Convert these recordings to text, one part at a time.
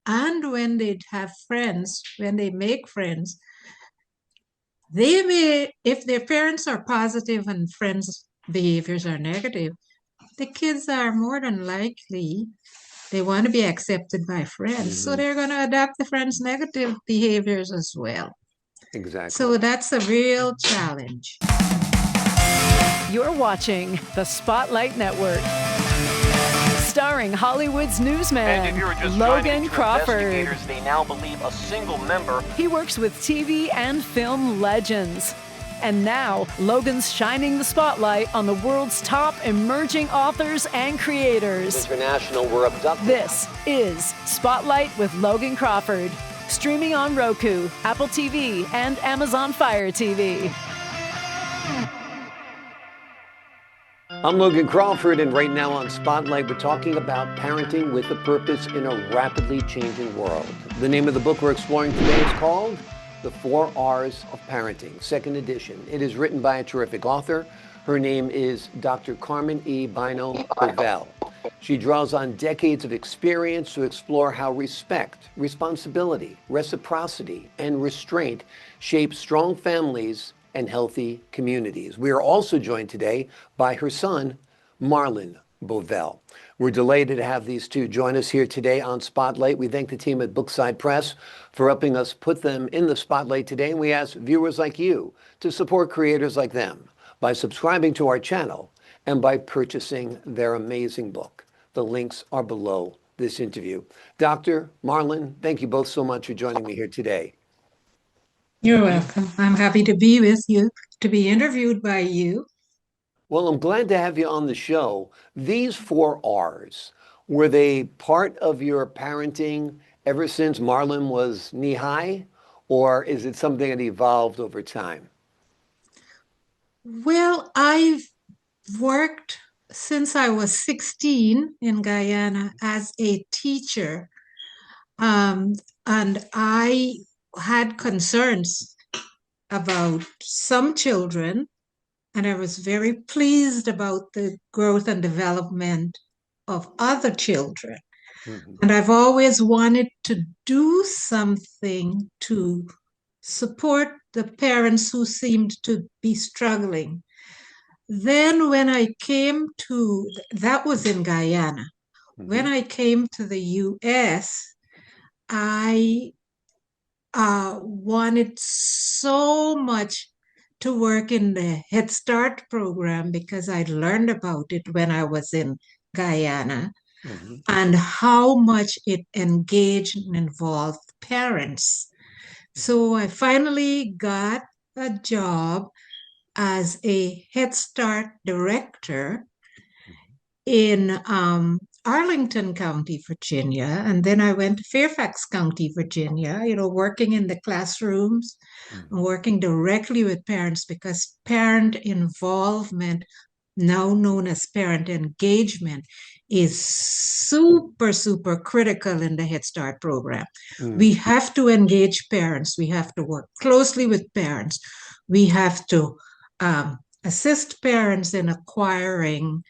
and when they have friends, when they make friends, they may, if their parents are positive and friends' behaviors are negative, the kids are more than likely they want to be accepted by friends. So Hmm. they're going to adapt the friends' negative behaviors as well. Exactly. So that's a real challenge. You're watching the Spotlight Network, starring Hollywood's newsman, And if you're just Logan trying to Crawford. investigators, they now believe a single member. He works with TV and film legends. And now, Logan's shining the spotlight on the world's top emerging authors and creators. International were abducted. This is Spotlight with Logan Crawford, streaming on Roku, Apple TV, and Amazon Fire TV. I'm Logan Crawford, and right now on Spotlight, we're talking about parenting with a purpose in a rapidly changing world. The name of the book we're exploring today is called The 4 R's of Parenting, second edition. It is written by a terrific author. Her name is Dr. Carmen E. Bynoe Bovell. She draws on decades of experience to explore how respect, responsibility, reciprocity, and restraint shape strong families and healthy communities. We are also joined today by her son, Marlon Bovell. We're delighted to have these two join us here today on Spotlight. We thank the team at Bookside Press for helping us put them in the spotlight today. And we ask viewers like you to support creators like them by subscribing to our channel and by purchasing their amazing book. The links are below this interview. Dr. Marlon, thank you both so much for joining me here today. You're welcome. I'm happy to be with you, to be interviewed by you. Well, I'm glad to have you on the show. These 4 R's, were they part of your parenting ever since Marlon was knee-high, or is it something that evolved over time? Well, I've worked since I was 16 in Guyana as a teacher. Um, and I had concerns about some children, and I was very pleased about the growth and development of other children. Mhm. And I've always wanted to do something to support the parents who seemed to be struggling. Then, when I came to, that was in Guyana. When Mhm. I came to the US, I wanted so much to work in the Head Start program because I learned about it when I was in Guyana Mhm. and how much it engaged and involved parents. So I finally got a job as a Head Start director in Arlington County, Virginia. And then I went to Fairfax County, Virginia, working in the classrooms and Mhm. working directly with parents because parent involvement, now known as parent engagement, is super, super critical in the Head Start program. Mhm. We have to engage parents. We have to work closely with parents. We have to assist parents in acquiring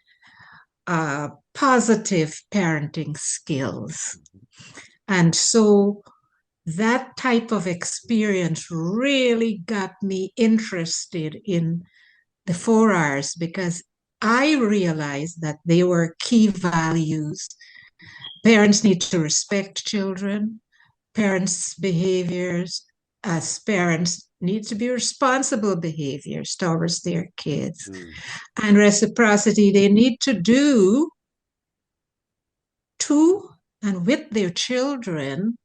positive parenting skills. And so that type of experience really got me interested in the 4 R's because I realized that they were key values. Parents need to respect children. Parents' behaviors as parents need to be responsible behaviors towards their kids. Mhm. And reciprocity, they need to do to and with their children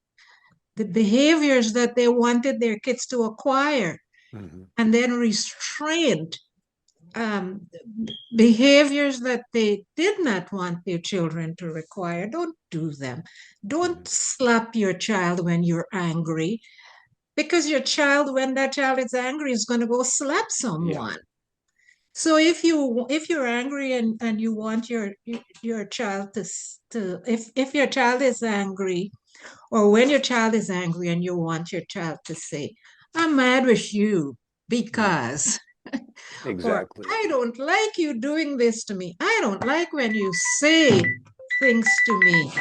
the behaviors that they wanted their kids to acquire. Mhm. And then restraint, um, behaviors that they did not want their children to require. Don't do them. Don't Mhm. slap your child when you're angry, because your child, when that child is angry, is going to go slap Yeah. someone. So if you're angry and you want your child to if your child is angry, or when your child is angry and you want your child to say, I'm mad with you Mhm. because, or Exactly. I don't like you doing this to me. I don't like when you say things to me.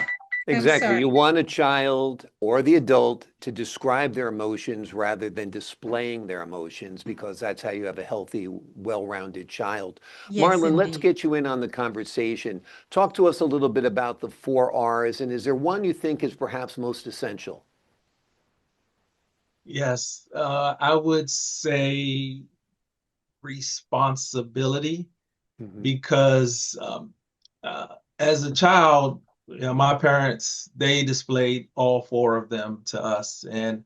I'm Exactly. sorry. You want a child or the adult to describe their emotions rather than displaying their emotions because that's how you have a healthy, well-rounded child. Yes, Marlon, let's indeed. get you in on the conversation. Talk to us a little bit about the four R's, and is there one you think is perhaps most essential? Yes, I would say responsibility Hmm. because as a child, my parents, they displayed all four of them to us, and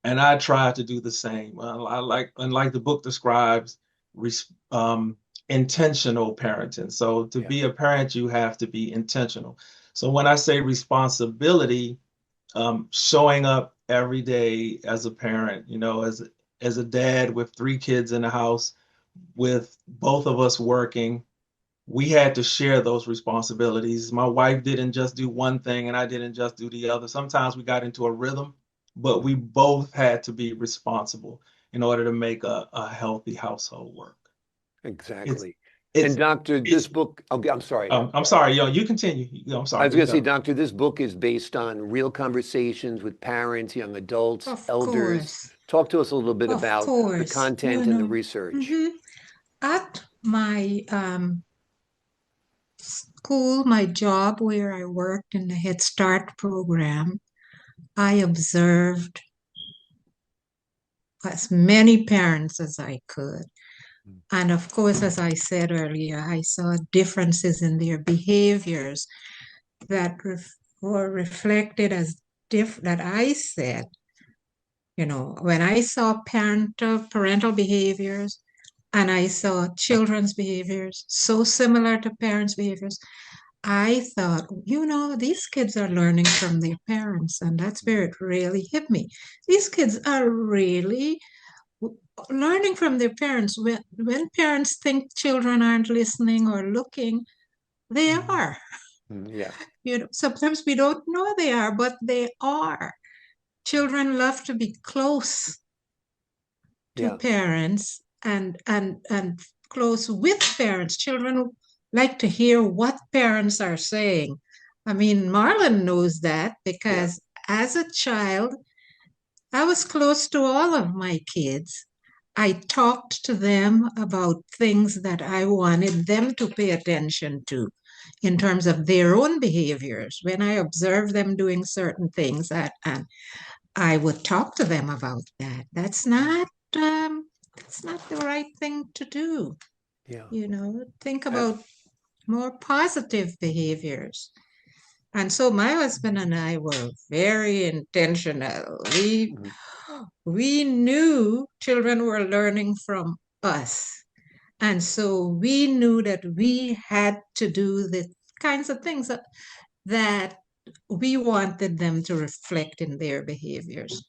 I try to do the same. I like, and like the book describes, res intentional parenting. So to Yeah. be a parent, you have to be intentional. So when I say responsibility, showing up every day as a parent, as a dad with three kids in the house, with both of us working, we had to share those responsibilities. My wife didn't just do one thing and I didn't just do the other. Sometimes we got into a rhythm, but we Mhm. both had to be responsible in order to make a healthy household work. It's Exactly. And it's doctor, this it's book, okay, I'm sorry. I'm sorry, you continue. I'm I sorry, was you going to say, go. doctor, this book is based on real conversations with parents, young adults, Of elders. course. Talk to us a little bit Of about the course. content and the research. Mhm. At my school, my job where I worked in the Head Start program, I observed as many parents as I could. And of course, as I said earlier, I saw differences in their behaviors that were reflected as that I said, when I saw parental behaviors and I saw children's behaviors so similar to parents' behaviors, I thought, these kids are learning from their parents, and that's where it really hit me. These kids are really learning from their parents. When parents think children aren't listening or looking, they Mhm. are. Yeah, Sometimes we don't know they are, but they are. Children love to be close to yeah, parents and close with parents. Children like to hear what parents are saying. I mean, Marlon knows that yeah. because as a child, I was close to all of my kids. I talked to them about things that I wanted them to pay attention to in terms of their own behaviors. When I observed them doing certain things, and I would talk to them about that. That's not the right thing to do. Yeah. Think Uh, about more positive behaviors. And so my husband and I were very intentional. mhm. We knew children were learning from us. And so we knew that we had to do the kinds of things that we wanted them to reflect in their behaviors.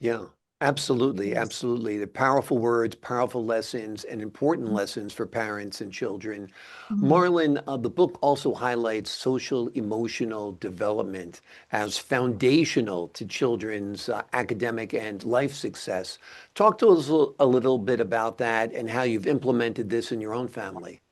Yeah, absolutely, Yes. absolutely. The powerful words, powerful lessons, and important lessons for parents and children. Mm. Marlon, the book also highlights social emotional development as foundational to children's academic and life success. Talk to us a little bit about that and how you've implemented this in your own family.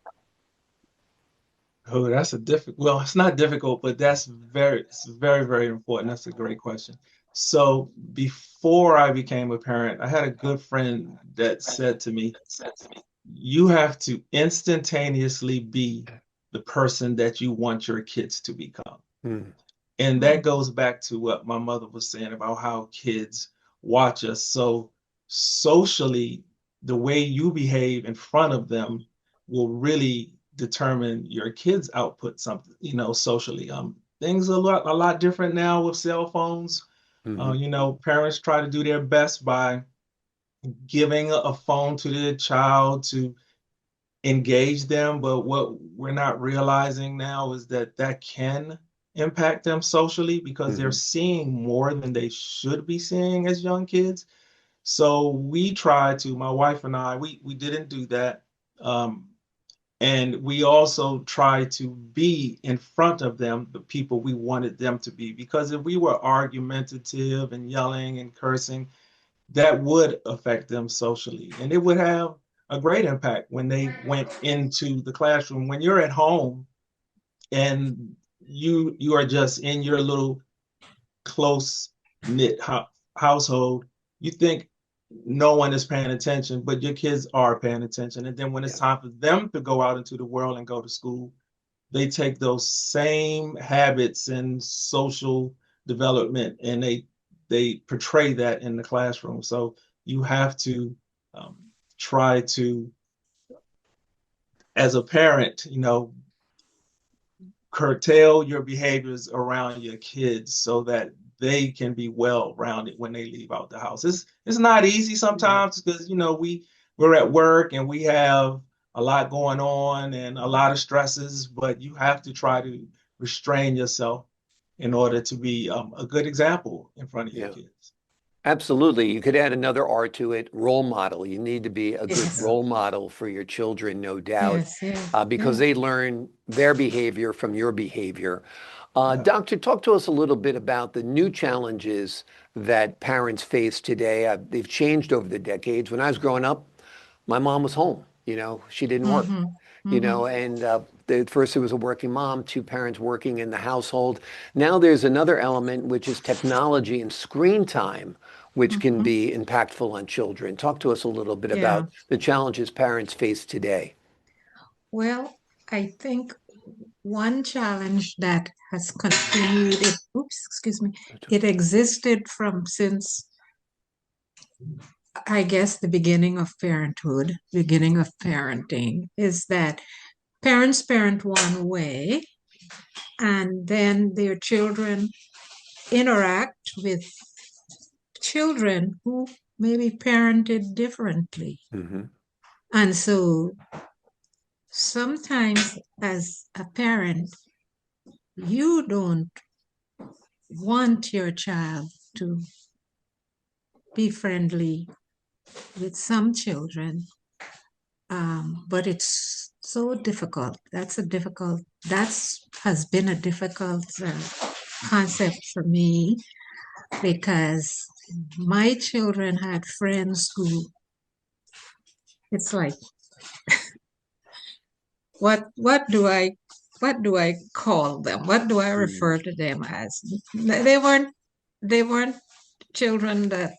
Oh, that's a difficult, well, it's not difficult, but it's very, very important. That's a great question. So before I became a parent, I had a good friend that said to me, you have to instantaneously be the person that you want your kids to become. Mm, And that Mm. goes back to what my mother was saying about how kids watch us. So socially, the way you behave in front of them will really determine your kids' output something, socially. Things are a lot different now with cell phones. mhm, Parents try to do their best by giving a phone to their child to engage them, but what we're not realizing now is that that can impact them socially because they're mhm, seeing more than they should be seeing as young kids. So we try to, my wife and I, we didn't do that. Um, and we also try to be in front of them, the people we wanted them to be. Because if we were argumentative and yelling and cursing, that would affect them socially. And it would have a great impact when they went into the classroom. When you're at home and you are just in your little close knit household. You think no one is paying attention, but your kids are paying attention. And then when it's Yeah. time for them to go out into the world and go to school, they take those same habits and social development and they portray that in the classroom. So you have to um, try to, as a parent, curtail your behaviors around your kids so that they can be well rounded when they leave out the house. It's not easy sometimes because we're at work and we have a lot going on and a lot of stresses, but you have to try to restrain yourself in order to be a good example in front of your Yeah. kids. Absolutely. You could add another R to it, role model. You need to be a good Yes, role model for your children, no doubt, yes, yes, because yes. they learn their behavior from your behavior. Yeah. Doctor, talk to us a little bit about the new challenges that parents face today. They've changed over the decades. When I was growing up, my mom was home. She didn't work. Mm-hmm, mm-hmm. And first there was a working mom, two parents working in the household. Now there's another element, which is technology and screen time, which can Mm-hmm. be impactful on children. Talk to us a little bit Yeah. about the challenges parents face today. Well, I think one challenge that has continued, excuse me, it existed from since, I guess, the beginning of parenthood, beginning of parenting, is that parents parent one way, and then their children interact with children who may be parented differently. Hmm. And so sometimes, as a parent, you don't want your child to be friendly with some children, but it's so difficult. That's has been a difficult concept for me because my children had friends who, it's like, what do I call them? What do I refer to them as? They weren't children that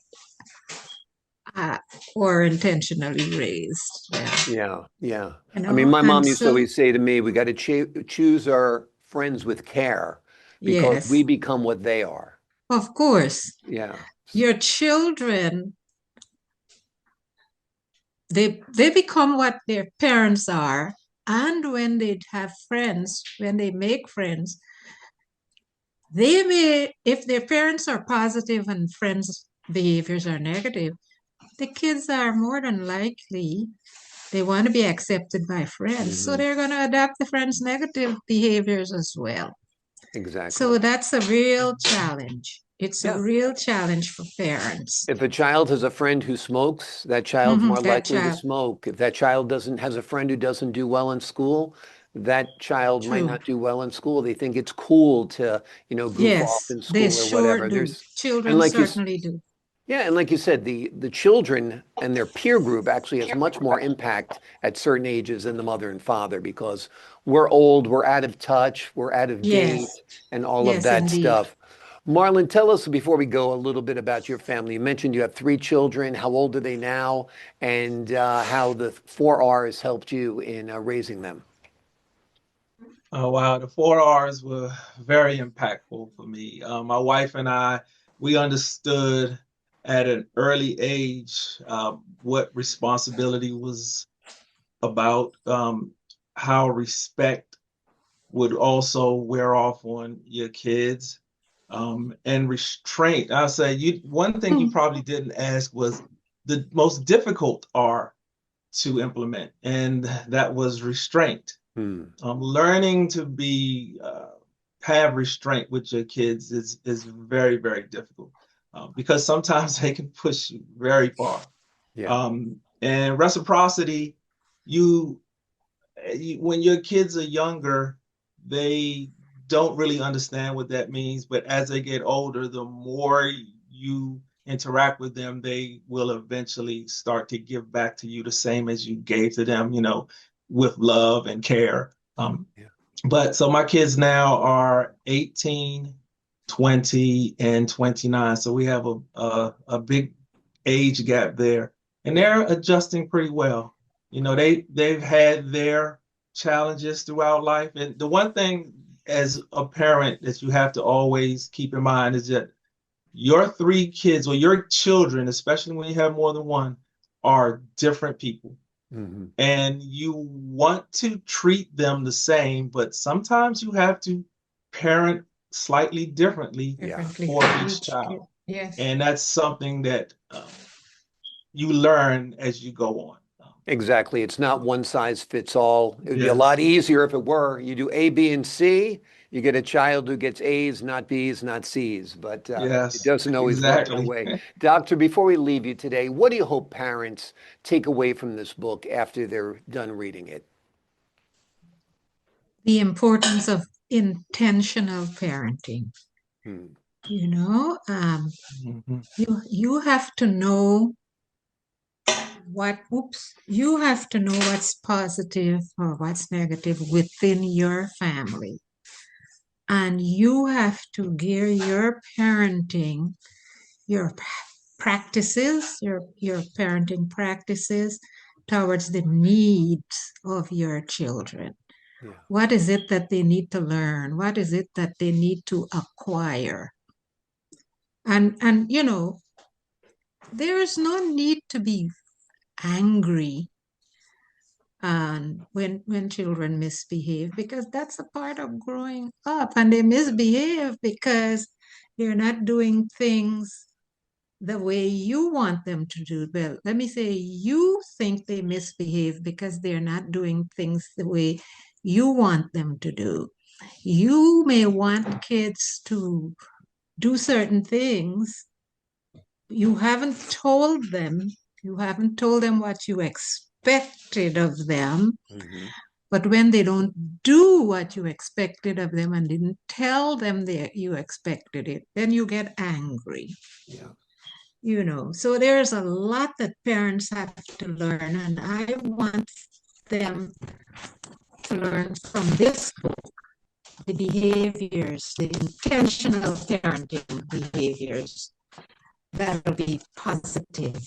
uh, were intentionally raised. Yeah, Yeah, yeah. I mean, you know, my and mom used to so always say to me, we got to choose our friends with care because we yes, become what they are. of course, Yeah. your children, they become what their parents are, and when they have friends, when they make friends, they may, if their parents are positive and friends' behaviors are negative, the kids are more than likely they want to be accepted by friends, so Hmm. they're going to adapt the friends' negative behaviors as well. So Exactly. that's a real challenge. It's a Yeah. real challenge for parents. If a child has a friend who smokes, that child's more That likely to child, smoke. If that child doesn't has a friend who doesn't do well in school, that child might true. not do well in school. They think it's cool to, goof off Yes, in they school or sure whatever. do. And Children like you, certainly do. yeah, and like you said, the children and their peer group actually has much more impact at certain ages than the mother and father because we're old, we're out of touch, we're out of Yes, date, and all of yes, that indeed. stuff. Marlon, tell us before we go a little bit about your family. You mentioned you have three children. How old are they now? And how the four R's helped you in raising them. Oh, wow. The 4 R's were very impactful for me. My wife and I, we understood at an early age what responsibility was about, how respect would also wear off on your kids, and restraint. I say one thing you probably didn't ask was the most difficult R to implement, and that was restraint. Hmm. Learning to be have restraint with your kids is very, very difficult because sometimes they can push you very far. Yeah. And reciprocity, you, when your kids are younger, they don't really understand what that means. But as they get older, the more you interact with them, they will eventually start to give back to you the same as you gave to them, with love and care. Yeah. But so my kids now are 18, 20, and 29. So we have a big age gap there. And they're adjusting pretty well. You know, they've had their challenges throughout life. And the one thing as a parent that you have to always keep in mind is that your three kids or your children, especially when you have more than one, are different people. Mhm. And you want to treat them the same, but sometimes you have to parent slightly differently Yeah. Differently for for each each kid. child. Yes. And that's something that you learn as you go on. Exactly. It's not one size fits all. It would be a Yes. lot easier if it were. You do A, B, and C. You get a child who gets A's, not B's, not C's. But it Yes, doesn't always work that exactly. way. Doctor, before we leave you today, what do you hope parents take away from this book after they're done reading it? The importance of intentional parenting. Hmm. You know, Mhm. you have to know you have to know what's positive or what's negative within your family. And you have to gear your parenting, your practices, your parenting practices towards the needs of your children. Yeah. What is it that they need to learn? What is it that they need to acquire? And you know, there is no need to be angry and when children misbehave, because that's a part of growing up, and they misbehave because they're not doing things the way you want them to do. Well, let me say, you think they misbehave because they're not doing things the way you want them to do. You may want kids to do certain things. You haven't told them what you expected of them. Hmm. But when they don't do what you expected of them and didn't tell them that you expected it, then you get angry. Yeah. You know, so there's a lot that parents have to learn, and I want them to learn from this book the behaviors, the intentional parenting behaviors that'll be positive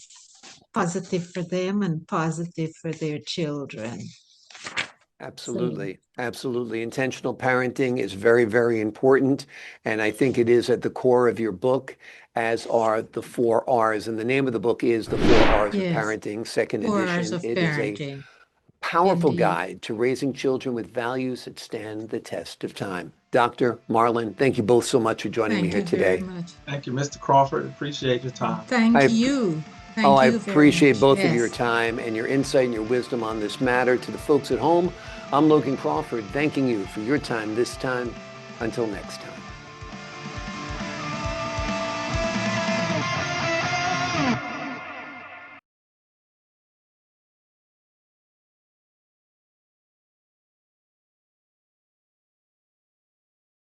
for them and positive for their children. So, Absolutely. Absolutely. Intentional parenting is very, very important. And I think it is at the core of your book, as are the 4 R's. And the name of the book is The 4 R's of yes, Parenting, second 4 hours edition. of It is a parenting, powerful indeed. guide to raising children with values that stand the test of time. Dr. Marlon, thank you both so much for joining me Thank here you very today. much. Thank you, Mr. Crawford. Appreciate your And time. thank I you. Oh, Thank I you very appreciate much. both of your Yes. time and your insight and your wisdom on this matter. To the folks at home, I'm Logan Crawford, thanking you for your time this time. Until next time.